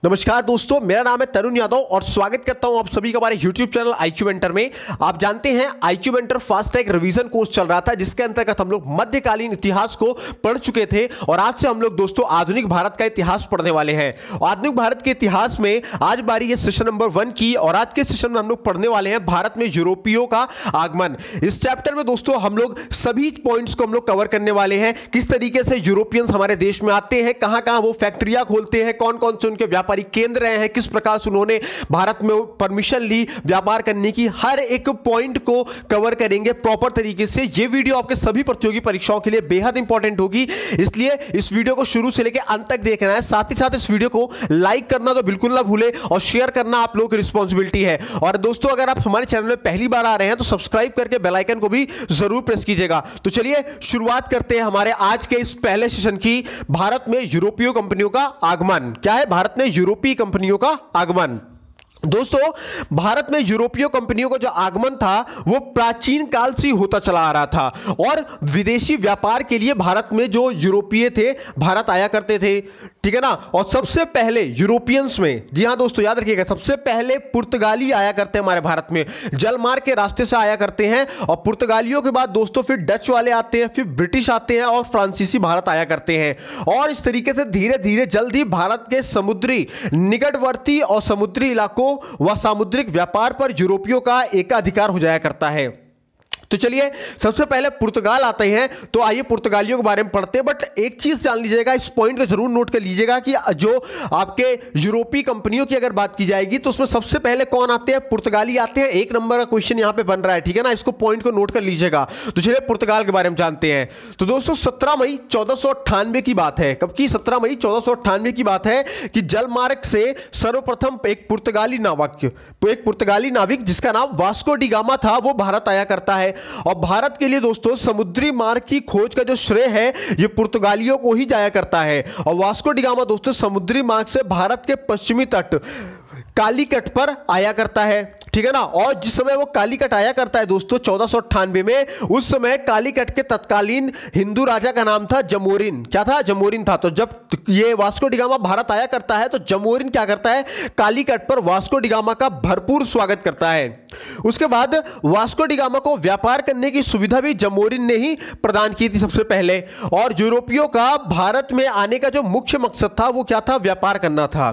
नमस्कार दोस्तों, मेरा नाम है तरुण यादव और स्वागत करता हूं आप सभी का हमारे YouTube चैनल IQ मेंटर में। आप जानते हैं IQ mentor fast track revision course चल रहा था, जिसके अंतर्गत हम लोग मध्यकालीन इतिहास को पढ़ चुके थे और आज से हम लोग दोस्तों आधुनिक भारत का इतिहास पढ़ने वाले हैं। आधुनिक भारत के इतिहास में आज बारी है सेशन नंबर 1 की और आज के सेशन में हम लोग पढ़ने वाले हैं भारत में यूरोपियों का आगमन। इस चैप्टर में दोस्तों हम लोग सभी पॉइंट्स को हम लोग कवर करने वाले हैं। किस तरीके से यूरोपियंस हमारे देश में आते हैं, कहां कहां वो फैक्ट्रियां खोलते हैं, कौन कौन से उनके व्यापारिक केंद्र हैं, किस प्रकार से उन्होंने भारत में परमिशन ली व्यापार करने की, हर एक पॉइंट को कवर करेंगे प्रॉपर तरीके से। ये वीडियो आपके सभी प्रतियोगी परीक्षाओं के लिए बेहद इंपॉर्टेंट होगी, इसलिए इस वीडियो को शुरू से लेकर अंत तक देखना है। साथ ही साथ इस वीडियो को लाइक करना तो बिल्कुल ना भूले और शेयर करना आप लोगों की रिस्पॉन्सिबिलिटी है। और दोस्तों अगर आप हमारे चैनल में पहली बार आ रहे हैं तो सब्सक्राइब करके बेल आइकन को भी जरूर प्रेस कीजिएगा। तो चलिए शुरुआत करते हैं हमारे आज के इस पहले सेशन की। भारत में यूरोपीय कंपनियों का आगमन। क्या है? भारत में यूरोपीय कंपनियों का आगमन। दोस्तों भारत में यूरोपीय कंपनियों का जो आगमन था वो प्राचीन काल से होता चला आ रहा था और विदेशी व्यापार के लिए भारत में जो यूरोपीय थे भारत आया करते थे, ठीक है ना। और सबसे पहले यूरोपियंस में, जी हां दोस्तों याद रखिएगा, सबसे पहले पुर्तगाली आया करते हैं हमारे भारत में, जलमार्ग के रास्ते से आया करते हैं। और पुर्तगालियों के बाद दोस्तों फिर डच वाले आते हैं, फिर ब्रिटिश आते हैं और फ्रांसीसी भारत आया करते हैं। और इस तरीके से धीरे धीरे जल्दी भारत के समुद्री निकटवर्ती और समुद्री इलाकों व सामुद्रिक व्यापार पर यूरोपियों का एकाधिकार हो जाया करता है। तो चलिए सबसे पहले पुर्तगाल आते हैं, तो आइए पुर्तगालियों के बारे में पढ़ते हैं। बट एक चीज जान लीजिएगा, इस पॉइंट को जरूर नोट कर लीजिएगा कि जो आपके यूरोपीय कंपनियों की अगर बात की जाएगी तो उसमें सबसे पहले कौन आते हैं? पुर्तगाली आते हैं। एक नंबर का क्वेश्चन यहां पे बन रहा है, ठीक है ना। इसको पॉइंट को नोट कर लीजिएगा। तो चलिए पुर्तगाल के बारे में जानते हैं। तो दोस्तों 17 मई 1498 की बात है। कब की? 17 मई 1498 की बात है कि जलमार्ग से सर्वप्रथम एक पुर्तगाली नाविक जिसका नाम वास्को डी गामा था वो भारत आया करता है। और भारत के लिए दोस्तों समुद्री मार्ग की खोज का जो श्रेय है ये पुर्तगालियों को ही जाया करता है। और वास्को डी गामा दोस्तों समुद्री मार्ग से भारत के पश्चिमी तट कालीकट पर आया करता है, ठीक है ना। और जिस समय वो कालीकट आया करता है दोस्तों 1498 में, उस समय कालीकट के तत्कालीन हिंदू राजा का नाम था जमोरिन। क्या था? जमोरिन था। तो जब ये वास्को डी गामा भारत आया करता है तो जमोरिन क्या करता है? कालीकट पर वास्को डी गामा का भरपूर स्वागत करता है। उसके बाद वास्को डी गामा को व्यापार करने की सुविधा भी जमोरिन ने ही प्रदान की थी सबसे पहले। और यूरोपियों का भारत में आने का जो मुख्य मकसद था वो क्या था? व्यापार करना था।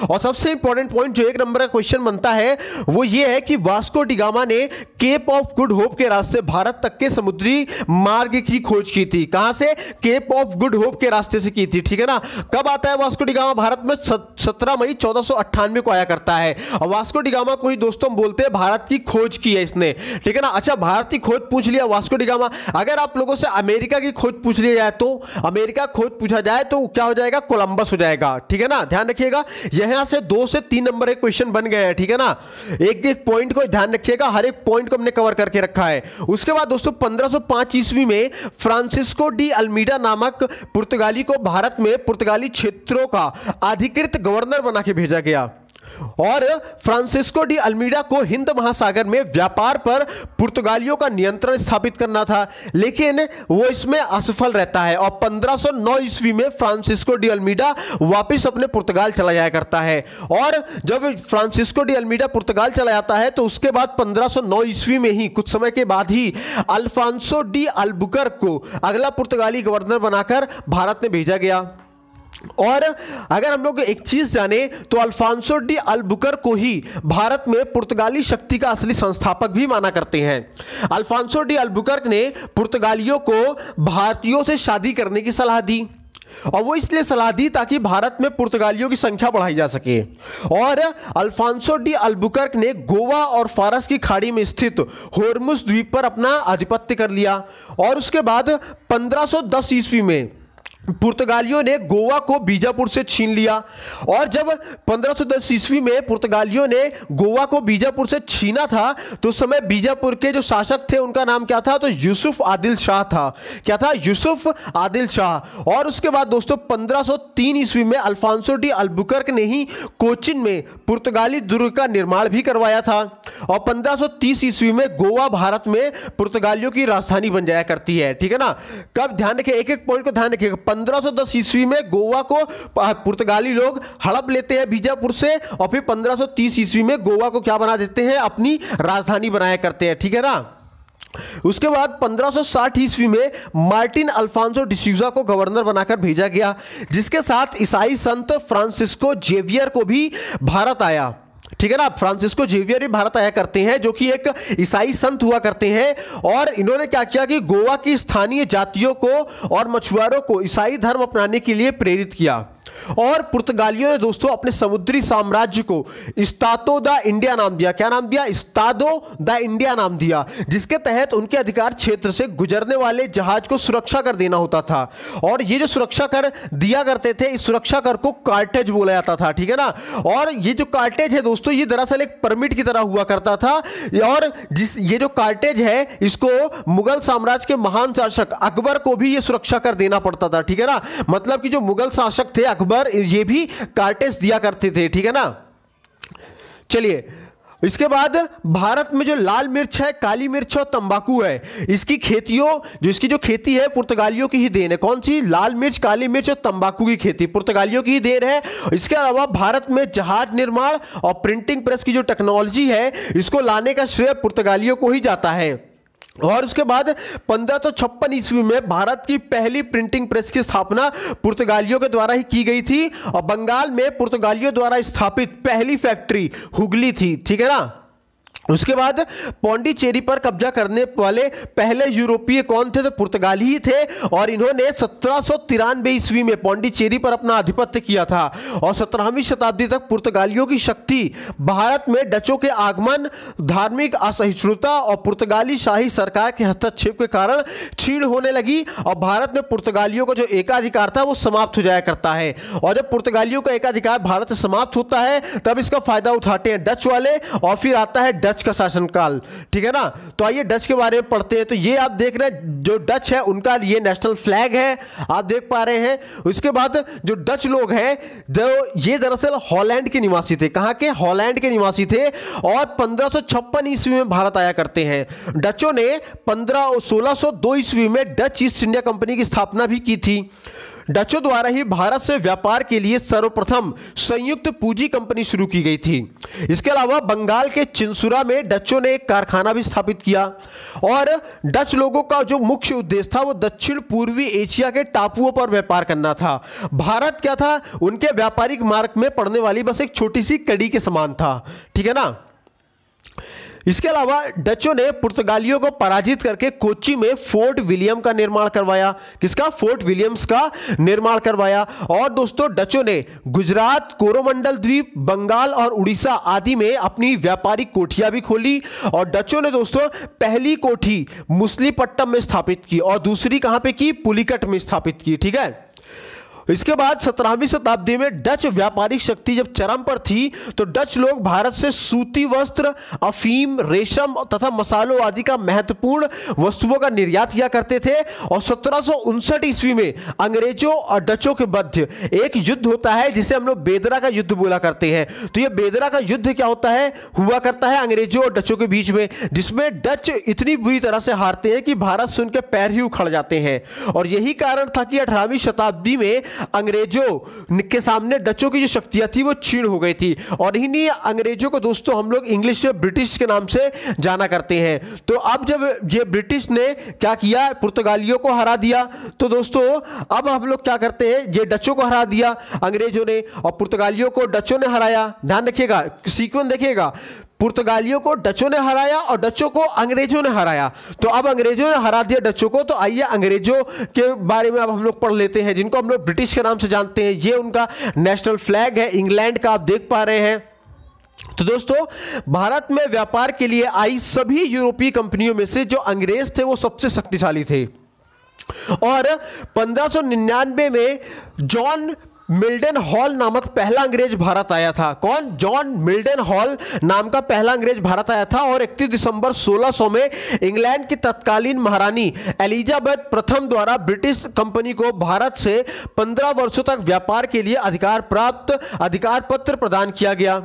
और सबसे इंपॉर्टेंट पॉइंट जो एक नंबर का क्वेश्चन बनता है वो ये है कि वास्को डी गामा ने केप ऑफ गुड होप के रास्ते भारत तक के समुद्री मार्ग की खोज की थी। कहां से? केप ऑफ गुड होप के रास्ते से की थी, ठीक है ना। कब आता है वास्को डी गामा भारत में? 17 मई 1498 को आया करता है। और वास्को डी गामा को ही दोस्तों हम बोलते हैं भारत की खोज की है इसने, ठीक है ना। अच्छा, भारत की खोज पूछ लिया वास्को डी गामा। अगर आप लोगों से अमेरिका की खोज पूछ लिया जाए तो अमेरिका खोज पूछा जाए तो क्या हो जाएगा? कोलंबस हो जाएगा, ठीक है ना। ध्यान रखिएगा, यहां से 2 से 3 नंबर एक क्वेश्चन बन गए हैं, ठीक है ना। एक एक पॉइंट को ध्यान रखिएगा, हर एक पॉइंट को हमने कवर करके रखा है। उसके बाद दोस्तों 1505 ईस्वी में फ्रांसिस्को डी अल्मीडा नामक पुर्तगाली को भारत में पुर्तगाली क्षेत्रों का अधिकृत गवर्नर बना के भेजा गया। और फ्रांसिस्को डी अल्मीडा को हिंद महासागर में व्यापार पर पुर्तगालियों का नियंत्रण स्थापित करना था, लेकिन वो इसमें असफल रहता है। और 1509 ईस्वी में फ्रांसिस्को डी अल्मीडा वापस अपने पुर्तगाल चला जाया करता है। और जब फ्रांसिस्को डी अल्मीडा पुर्तगाल चला जाता है तो उसके बाद 1509 ईस्वी में ही कुछ समय के बाद ही अल्फांसो डी अल्बुकर्क को अगला पुर्तगाली गवर्नर बनाकर भारत में भेजा गया। और अगर हम लोग एक चीज जाने तो अल्फांसो डी अल्बुकर्क को ही भारत में पुर्तगाली शक्ति का असली संस्थापक भी माना करते हैं। अल्फांसो डी अल्बुकर्क ने पुर्तगालियों को भारतीयों से शादी करने की सलाह दी और वो इसलिए सलाह दी ताकि भारत में पुर्तगालियों की संख्या बढ़ाई जा सके। और अल्फांसो डी अल्बुकर्क ने गोवा और फारस की खाड़ी में स्थित होर्मुज द्वीप पर अपना आधिपत्य कर लिया। और उसके बाद 1510 ईस्वी में पुर्तगालियों ने गोवा को बीजापुर से छीन लिया। और जब 1510 ईस्वी में पुर्तगालियों ने गोवा को बीजापुर से छीना था तो उस समय बीजापुर के जो शासक थे उनका नाम क्या था? तो यूसुफ आदिल शाह था। क्या था? यूसुफ आदिल शाह। और उसके बाद दोस्तों 1503 ईस्वी में अल्फांसो डी अल्बुकर्क ने ही कोचिन में पुर्तगाली दुर्ग का निर्माण भी करवाया था। और 1530 ईस्वी में गोवा भारत में पुर्तगालियों की राजधानी बन जाया करती है। ठीक है ना, कब, ध्यान रखिए, एक एक पॉइंट को ध्यान रखिएगा। 1510 ईस्वी में गोवा को पुर्तगाली लोग हड़प लेते हैं बीजापुर से, और फिर 1530 ईस्वी में गोवा को क्या बना देते हैं, अपनी राजधानी बनाया करते हैं। ठीक है ना, उसके बाद 1560 ईस्वी में मार्टिन अल्फांसो डिसूजा को गवर्नर बनाकर भेजा गया, जिसके साथ ईसाई संत फ्रांसिस्को जेवियर को भी भारत आया। ठीक है ना, फ्रांसिस्को जेवियर भी भारत आया करते हैं, जो कि एक ईसाई संत हुआ करते हैं, और इन्होंने क्या किया कि गोवा की स्थानीय जातियों को और मछुआरों को ईसाई धर्म अपनाने के लिए प्रेरित किया। और पुर्तगालियों ने दोस्तों अपने समुद्री साम्राज्य को इस्तादो द इंडिया नाम दिया। क्या नाम दिया? इस्तादो द इंडिया नाम दिया, जिसके तहत उनके अधिकार क्षेत्र से गुजरने वाले जहाज को सुरक्षा कर देना होता था। और ये जो सुरक्षा कर दिया करते थे, इस सुरक्षा कर को कार्टेज बोला जाता था। ठीक है ना, और ये जो कार्टेज है दोस्तों, ये दरअसल एक परमिट की तरह हुआ करता था, और ये जो कार्टेज है, इसको मुगल साम्राज्य के महान शासक अकबर को भी ये सुरक्षा कर देना पड़ता था। ठीक है ना, मतलब कि जो मुगल शासक थे अकबर, ये भी कार्टेज दिया करते थे। ठीक है ना, चलिए, इसके बाद भारत में जो लाल मिर्च है, काली मिर्च और तंबाकू है, इसकी जो खेती है पुर्तगालियों की ही देन है। कौन सी? लाल मिर्च, काली मिर्च और तंबाकू की खेती पुर्तगालियों की ही देन है। इसके अलावा भारत में जहाज निर्माण और प्रिंटिंग प्रेस की जो टेक्नोलॉजी है, इसको लाने का श्रेय पुर्तगालियों को ही जाता है। और उसके बाद 1556 ईस्वी में भारत की पहली प्रिंटिंग प्रेस की स्थापना पुर्तगालियों के द्वारा ही की गई थी, और बंगाल में पुर्तगालियों द्वारा स्थापित पहली फैक्ट्री हुगली थी। ठीक है ना, उसके बाद पौंडीचेरी पर कब्जा करने वाले पहले यूरोपीय कौन थे? तो पुर्तगाली ही थे, और इन्होंने 1793 ईस्वी में पौंडीचेरी पर अपना आधिपत्य किया था। और 17वीं शताब्दी तक पुर्तगालियों की शक्ति भारत में डचों के आगमन, धार्मिक असहिष्णुता और पुर्तगाली शाही सरकार के हस्तक्षेप के कारण क्षीण होने लगी, और भारत में पुर्तगालियों का जो एकाधिकार था वो समाप्त हो जाया करता है। और जब पुर्तगालियों का एकाधिकार भारत से समाप्त होता है, तब इसका फायदा उठाते हैं डच वाले, और फिर आता है डच का शासनकाल। ठीक है ना, तो आइए डच के बारे में पढ़ते हैं। तो ये आप देख रहे हैं, जो डच है उनका ये नेशनल फ्लैग है, आप देख पा रहे हैं। उसके बाद जो डच लोग हैं, जो ये दरअसल हॉलैंड के निवासी थे। कहां के? हॉलैंड के निवासी थे, और 1556 ईस्वी में भारत आया करते हैं। डचों ने 1602 ईस्वी में डच ईस्ट इंडिया कंपनी की स्थापना भी की थी। डचों द्वारा ही भारत से व्यापार के लिए सर्वप्रथम संयुक्त पूंजी कंपनी शुरू की गई थी। इसके अलावा बंगाल के चिंसुरा में डचों ने एक कारखाना भी स्थापित किया, और डच लोगों का जो मुख्य उद्देश्य था वो दक्षिण पूर्वी एशिया के टापुओं पर व्यापार करना था। भारत क्या था? उनके व्यापारिक मार्ग में पड़ने वाली बस एक छोटी सी कड़ी के समान था। ठीक है ना, इसके अलावा डचों ने पुर्तगालियों को पराजित करके कोच्चि में फोर्ट विलियम का निर्माण करवाया। किसका? फोर्ट विलियम्स का निर्माण करवाया। और दोस्तों डचों ने गुजरात, कोरोमंडल द्वीप, बंगाल और उड़ीसा आदि में अपनी व्यापारिक कोठियां भी खोली। और डचों ने दोस्तों पहली कोठी मुसलीपट्टम में स्थापित की, और दूसरी कहां पे की? पुलिकट में स्थापित की। ठीक है, इसके बाद 17वीं शताब्दी में डच व्यापारिक शक्ति जब चरम पर थी, तो डच लोग भारत से सूती वस्त्र, अफीम, रेशम तथा मसालों आदि का महत्वपूर्ण वस्तुओं का निर्यात किया करते थे। और 1759 ईस्वी में अंग्रेजों और डचों के मध्य एक युद्ध होता है, जिसे हम लोग बेदरा का युद्ध बोला करते हैं। तो ये बेदरा का युद्ध क्या होता है? हुआ करता है अंग्रेजों और डचों के बीच में, जिसमें डच इतनी बुरी तरह से हारते हैं कि भारत से उनके पैर ही उखड़ जाते हैं। और यही कारण था कि 18वीं शताब्दी में अंग्रेजों के सामने डचों की जो शक्तियां थी वो क्षीण हो गई थी। और इन्हीं अंग्रेजों को दोस्तों हम लोग इंग्लिश में ब्रिटिश के नाम से जाना करते हैं। तो अब जब ये ब्रिटिश ने क्या किया? पुर्तगालियों को हरा दिया। तो दोस्तों अब हम लोग क्या करते हैं? ये डचों को हरा दिया अंग्रेजों ने, और पुर्तगालियों को डचों ने हराया। ध्यान रखिएगा, सीक्वेंस देखिएगा, पुर्तगालियों को डचों ने हराया और डचों को अंग्रेजों ने हराया। तो अब अंग्रेजों ने हरा दिया डचों को, तो आइए अंग्रेजों के बारे में अब हम लोग पढ़ लेते हैं, जिनको हम लोग ब्रिटिश के नाम से जानते हैं। ये उनका नेशनल फ्लैग है, इंग्लैंड का, आप देख पा रहे हैं। तो दोस्तों भारत में व्यापार के लिए आई सभी यूरोपीय कंपनियों में से जो अंग्रेज थे वो सबसे शक्तिशाली थे। और 1599 में जॉन मिल्डन हॉल नामक पहला अंग्रेज भारत आया था। कौन? जॉन मिल्डन हॉल नाम का पहला अंग्रेज भारत आया था, और 31 दिसंबर 1600 में इंग्लैंड की तत्कालीन महारानी एलिजाबेथ प्रथम द्वारा ब्रिटिश कंपनी को भारत से 15 वर्षों तक व्यापार के लिए अधिकार पत्र प्रदान किया गया।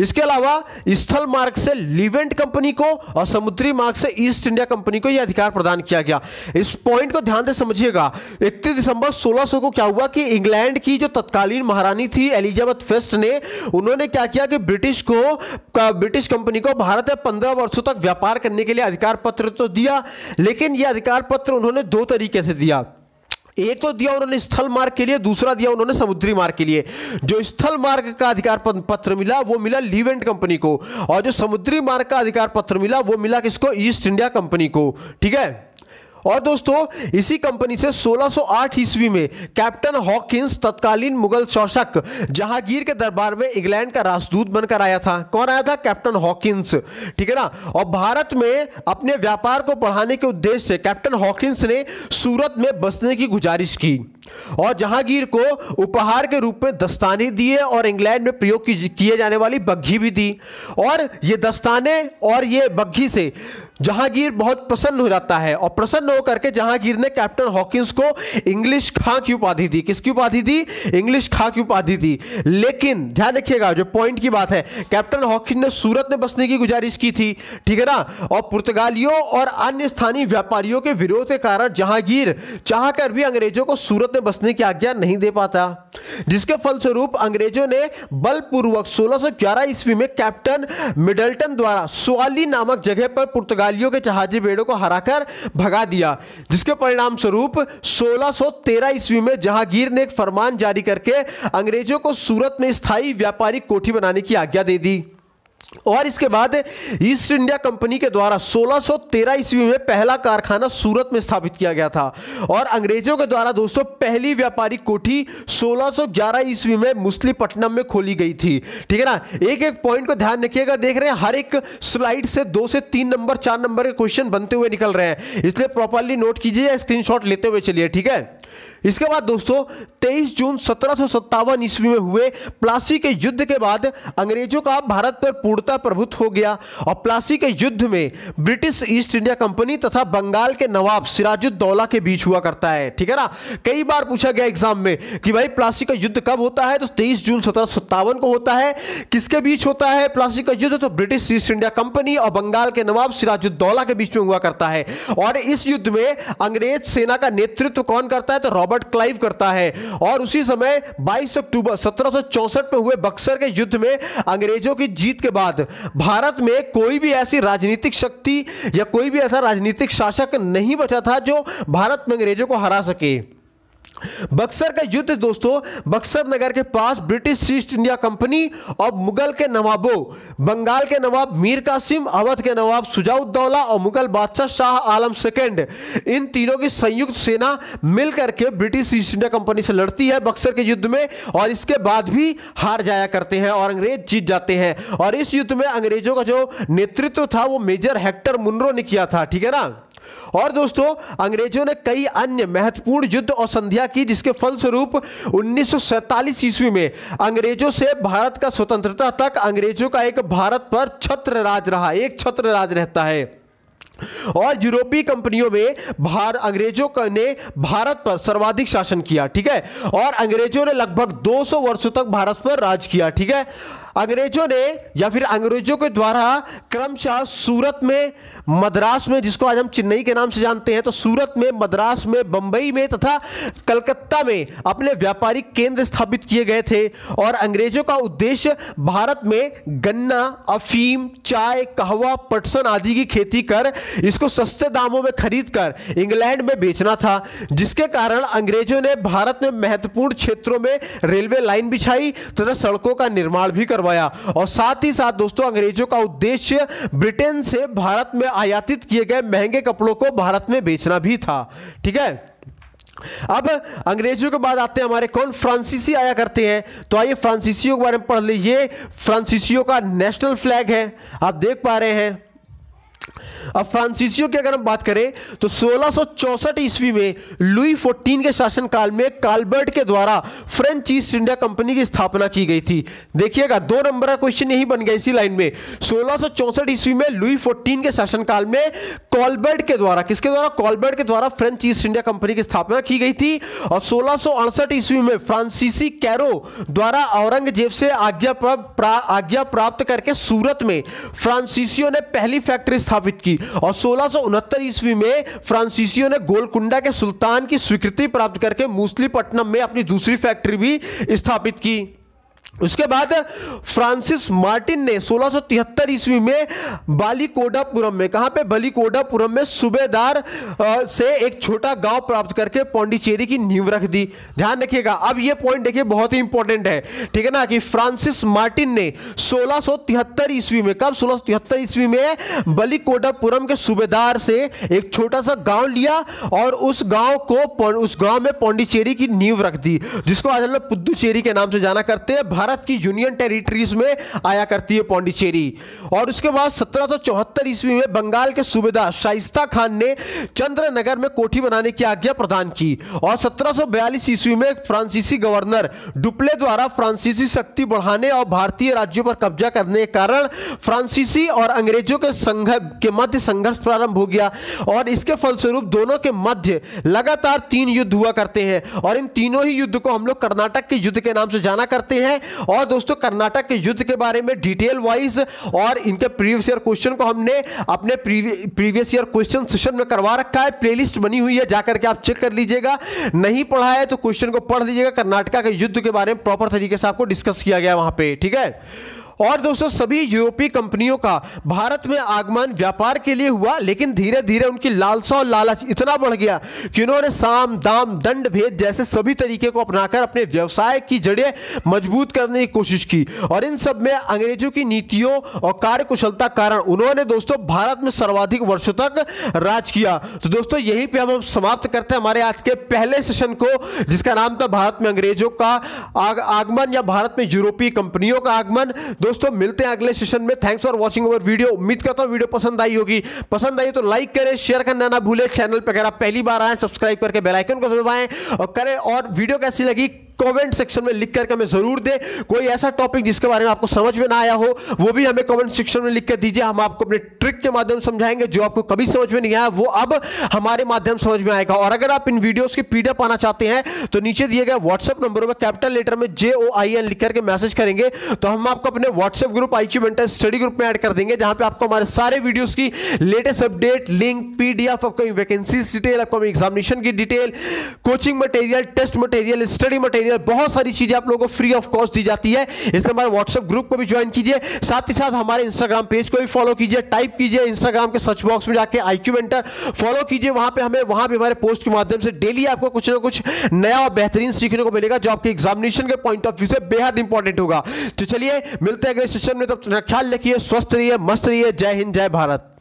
इसके अलावा स्थल मार्ग से लीवेंट कंपनी को और समुद्री मार्ग से ईस्ट इंडिया कंपनी को यह अधिकार प्रदान किया गया। इस पॉइंट को ध्यान से समझिएगा। 31 दिसंबर 1600 को क्या हुआ कि इंग्लैंड की जो तत्कालीन महारानी थी एलिजाबेथ फर्स्ट ने, उन्होंने क्या किया कि ब्रिटिश कंपनी को भारत में 15 वर्षों तक व्यापार करने के लिए अधिकार पत्र तो दिया, लेकिन यह अधिकार पत्र उन्होंने दो तरीके से दिया। एक तो दिया उन्होंने स्थल मार्ग के लिए, दूसरा दिया उन्होंने समुद्री मार्ग के लिए। जो स्थल मार्ग का अधिकार पत्र मिला वो मिला लीवेंट कंपनी को, और जो समुद्री मार्ग का अधिकार पत्र मिला वो मिला किसको? ईस्ट इंडिया कंपनी को। ठीक है। और दोस्तों इसी कंपनी से 1608 ईस्वी में कैप्टन हॉकिंस तत्कालीन मुगल शासक जहांगीर के दरबार में इंग्लैंड का राजदूत बनकर आया था। कौन आया था? Captain Hawkins. ठीक है ना। और भारत में अपने व्यापार को बढ़ाने के उद्देश्य से कैप्टन हॉकिंस ने सूरत में बसने की गुजारिश की और जहांगीर को उपहार के रूप में दस्ताने दिए और इंग्लैंड में प्रयोग किए जाने वाली बग्घी भी दी। और ये दस्ताने और ये बग्घी से जहांगीर बहुत प्रसन्न हो जाता है, और प्रसन्न होकर के जहांगीर ने कैप्टन हॉकिंस को इंग्लिश खां की उपाधि दी। किसकी उपाधि दी? इंग्लिश खां की उपाधि दी। लेकिन ध्यान रखिएगा, जो पॉइंट की बात है, कैप्टन हॉकिंस ने सूरत में बसने की गुजारिश की थी। ठीक है ना। और पुर्तगालियों और अन्य स्थानीय व्यापारियों के विरोध के कारण जहांगीर चाहकर भी अंग्रेजों को सूरत में बसने की आज्ञा नहीं दे पाता, जिसके फलस्वरूप अंग्रेजों ने बलपूर्वक 1611 ईस्वी में कैप्टन मिडल्टन द्वारा स्वाली नामक जगह पर पुर्तगालियों के जहाजी बेड़ों को हराकर भगा दिया, जिसके परिणाम स्वरूप 1613 ईस्वी में जहांगीर ने एक फरमान जारी करके अंग्रेजों को सूरत में स्थायी व्यापारिक कोठी बनाने की आज्ञा दे दी। और इसके बाद ईस्ट इंडिया कंपनी के द्वारा 1613 ईस्वी में पहला कारखाना सूरत में स्थापित किया गया था, और अंग्रेजों के द्वारा दोस्तों पहली व्यापारिक कोठी 1611 ईस्वी में मुसलीपट्टनम में खोली गई थी। ठीक है ना। एक एक पॉइंट को ध्यान रखिएगा। देख रहे हैं हर एक स्लाइड से 2 से 3 नंबर 4 नंबर के क्वेश्चन बनते हुए निकल रहे हैं, इसलिए प्रॉपरली नोट कीजिए या स्क्रीनशॉट लेते हुए चलिए। ठीक है। इसके बाद दोस्तों 23 जून 1757 ईस्वी में हुए प्लासी के युद्ध के बाद अंग्रेजों का भारत पर पूर्णतः प्रभुत्व हो गया, और प्लासी के युद्ध में ब्रिटिश ईस्ट इंडिया कंपनी तथा बंगाल के नवाब सिराजुद्दौला के बीच हुआ करता है। ठीक है ना। कई बार पूछा गया एग्जाम में कि भाई प्लासी का युद्ध कब होता है, तो 23 जून 1757 को होता है। किसके बीच होता है प्लासी का युद्ध? तो ब्रिटिश ईस्ट इंडिया कंपनी और बंगाल के नवाब सिराजुद्दौला के बीच में हुआ करता है। और इस युद्ध में अंग्रेज सेना का नेतृत्व कौन करता है? तो रॉबर्ट क्लाइव करता है। और उसी समय 22 अक्टूबर 1764 में हुए बक्सर के युद्ध में अंग्रेजों की जीत के बाद भारत में कोई भी ऐसी राजनीतिक शक्ति या कोई भी ऐसा राजनीतिक शासक नहीं बचा था जो भारत में अंग्रेजों को हरा सके। बक्सर का युद्ध दोस्तों बक्सर नगर के पास ब्रिटिश ईस्ट इंडिया कंपनी और मुगल के नवाबों, बंगाल के नवाब मीर कासिम, अवध के नवाब सुजाउद्दौला और मुगल बादशाह शाह आलम सेकंड, इन तीनों की संयुक्त सेना मिलकर के ब्रिटिश ईस्ट इंडिया कंपनी से लड़ती है बक्सर के युद्ध में, और इसके बाद भी हार जाया करते हैं और अंग्रेज जीत जाते हैं। और इस युद्ध में अंग्रेजों का जो नेतृत्व था वो मेजर हेक्टर मुनरो ने किया था। ठीक है ना। और दोस्तों अंग्रेजों ने कई अन्य महत्वपूर्ण युद्ध और संधियां की, जिसके फलस्वरूप 1947 ईस्वी में अंग्रेजों से भारत का स्वतंत्रता तक अंग्रेजों का एक भारत पर छत्र राज रहा, एक छत्र राज रहता है। और यूरोपीय कंपनियों में अंग्रेजों ने भारत पर सर्वाधिक शासन किया। ठीक है। और अंग्रेजों ने लगभग 200 वर्षों तक भारत पर राज किया। ठीक है। अंग्रेजों ने या फिर अंग्रेजों के द्वारा क्रमशः सूरत में, मद्रास में, जिसको आज हम चेन्नई के नाम से जानते हैं, तो सूरत में, मद्रास में, बंबई में तथा कलकत्ता में अपने व्यापारिक केंद्र स्थापित किए गए थे। और अंग्रेजों का उद्देश्य भारत में गन्ना, अफीम, चाय, कहवा, पटसन आदि की खेती कर इसको सस्ते दामों में खरीद कर इंग्लैंड में बेचना था, जिसके कारण अंग्रेजों ने भारत में महत्वपूर्ण क्षेत्रों में रेलवे लाइन बिछाई तथा सड़कों का निर्माण भी करवाया। और साथ ही साथ दोस्तों अंग्रेजों का उद्देश्य ब्रिटेन से भारत में आयातित किए गए महंगे कपड़ों को भारत में बेचना भी था। ठीक है। अब अंग्रेजों के बाद आते हैं हमारे कौन? फ्रांसीसी आया करते हैं। तो आइए फ्रांसीसियों के बारे में पढ़ लीजिए। फ्रांसीसियों का नेशनल फ्लैग है, आप देख पा रहे हैं। अब फ्रांसीसियों की अगर हम बात करें तो 1664 ईस्वी में लुई 14 के शासनकाल में काल्बर्ट के द्वारा फ्रेंच ईस्ट इंडिया कंपनी की स्थापना की गई थी। देखिएगा 2 नंबर का क्वेश्चन यही बन गया इसी लाइन में। 1664 ईस्वी में लुई 14 के शासनकाल में कॉल्बर्ट के द्वारा, किसके द्वारा? कॉल्बर्ट के द्वारा फ्रेंच ईस्ट इंडिया कंपनी की स्थापना की गई थी। और 1668 ईस्वी में फ्रांसीसी कैरो द्वारा औरंगजेब से आज्ञा प्राप्त करके सूरत में फ्रांसीसियों ने पहली फैक्ट्री स्थापित की। और 1669 ईस्वी में फ्रांसीसियों ने गोलकुंडा के सुल्तान की स्वीकृति प्राप्त करके मूसलीपट्टनम में अपनी दूसरी फैक्ट्री भी स्थापित की। उसके बाद फ्रांसिस मार्टिन ने 1673 ईस्वी में बालीकोडापुरम में, कहां पे? बालीकोडापुरम में सूबेदार से एक छोटा गांव प्राप्त करके पौंडीचेरी की नींव रख दी। ध्यान रखिएगा, अब ये पॉइंट देखिए बहुत ही इंपॉर्टेंट है, ठीक है ना, कि फ्रांसिस मार्टिन ने 1673 ईस्वी में, कब? 1673 ईस्वी में बालीकोडापुरम के सूबेदार से एक छोटा सा गांव लिया और उस गांव में पौंडीचेरी की नींव रख दी, जिसको आज हम लोग पुद्दुचेरी के नाम से जाना करते हैं। भारत की यूनियन टेरिटरीज में आया करती है पौंडीचेरी। और उसके बाद 1774 ईस्वी में बंगाल के सूबेदार शाइस्ता खान ने चंद्रनगर में कोठी बनाने की आज्ञा प्रदान की। और 1742 ईस्वी में फ्रांसीसी गवर्नर डुप्ले द्वारा फ्रांसीसी शक्ति बढ़ाने और भारतीय राज्यों पर कब्जा करने के कारण फ्रांसीसी और अंग्रेजों के मध्य संघर्ष प्रारंभ हो गया। और इसके फलस्वरूप दोनों के मध्य लगातार 3 युद्ध हुआ करते हैं। और इन तीनों ही युद्ध को हम लोग कर्नाटक के युद्ध के नाम से जाना करते हैं। और दोस्तों कर्नाटक के युद्ध के बारे में डिटेल वाइज और इनके प्रीवियस ईयर क्वेश्चन को हमने अपने प्रीवियस ईयर क्वेश्चन सेशन में करवा रखा है, प्लेलिस्ट बनी हुई है, जाकर के आप चेक कर लीजिएगा। नहीं पढ़ा है तो क्वेश्चन को पढ़ लीजिएगा। कर्नाटक के युद्ध के बारे में प्रॉपर तरीके से आपको डिस्कस किया गया वहां पे, ठीक है। और दोस्तों सभी यूरोपीय कंपनियों का भारत में आगमन व्यापार के लिए हुआ, लेकिन धीरे धीरे उनकी लालसा और लालच इतना बढ़ गया कि उन्होंने साम दाम दंड भेद जैसे सभी तरीके को अपनाकर अपने व्यवसाय की जड़ें मजबूत करने की कोशिश की। और इन सब में अंग्रेजों की नीतियों और कार्यकुशलता कारण उन्होंने दोस्तों भारत में सर्वाधिक वर्षों तक राज किया। तो दोस्तों यहीं पर हम समाप्त करते हैं हमारे आज के पहले सेशन को, जिसका नाम था भारत में अंग्रेजों का आगमन या भारत में यूरोपीय कंपनियों का आगमन। दोस्तों मिलते हैं अगले सेशन में। Thanks for watching our video. उम्मीद करता हूं वीडियो पसंद आई होगी। पसंद आई तो लाइक करें, शेयर करना ना भूलें। चैनल पर अगर आप पहली बार आए सब्सक्राइब करके बेल आइकन को दबाएं और करें। और वीडियो कैसी लगी कमेंट सेक्शन में लिख करके हमें जरूर दे। कोई ऐसा टॉपिक जिसके बारे में आपको समझ में ना आया हो वो भी हमें कमेंट सेक्शन में लिख कर दीजिए। हम आपको अपने ट्रिक के माध्यम से समझाएंगे। जो आपको कभी समझ में नहीं आया वो अब हमारे माध्यम से समझ में आएगा। और अगर आप इन वीडियोस की पीडीएफ पाना चाहते हैं तो नीचे दिए गए व्हाट्सएप नंबर में कैपिटल लेटर में JOIN लिख करके मैसेज करेंगे तो हम आपको अपने WhatsApp group IQ mentor study group में ऐड कर देंगे, जहां पे आपको हमारे सारे वीडियोस की latest update, link, PDF, upcoming vacancies detail, upcoming examination की detail, coaching material, test material, study material, बहुत सारी चीजें आप लोगों को फ्री ऑफ कॉस्ट दी जाती है। इसलिए हमारे व्हाट्सएप ग्रुप को भी ज्वाइन कीजिए। साथ ही साथ हमारे इंस्टाग्राम पेज को भी फॉलो कीजिए। टाइप कीजिए इंस्टाग्राम के सर्च बॉक्स में जाके IQ मेंटर, फॉलो कीजिए। वहां पे हमारे पोस्ट के माध्यम से डेली आपको कुछ ना कुछ नया और बेहतरीन सीखने को मिलेगा, जो आपके एग्जामिनेशन के पॉइंट ऑफ व्यू से बेहद इंपॉर्टेंट होगा। तो चलिए मिलते हैं अगले सेशन में, तब तक ख्याल रखिए, स्वस्थ रहिए, मस्त रहिए। जय हिंद, जय भारत।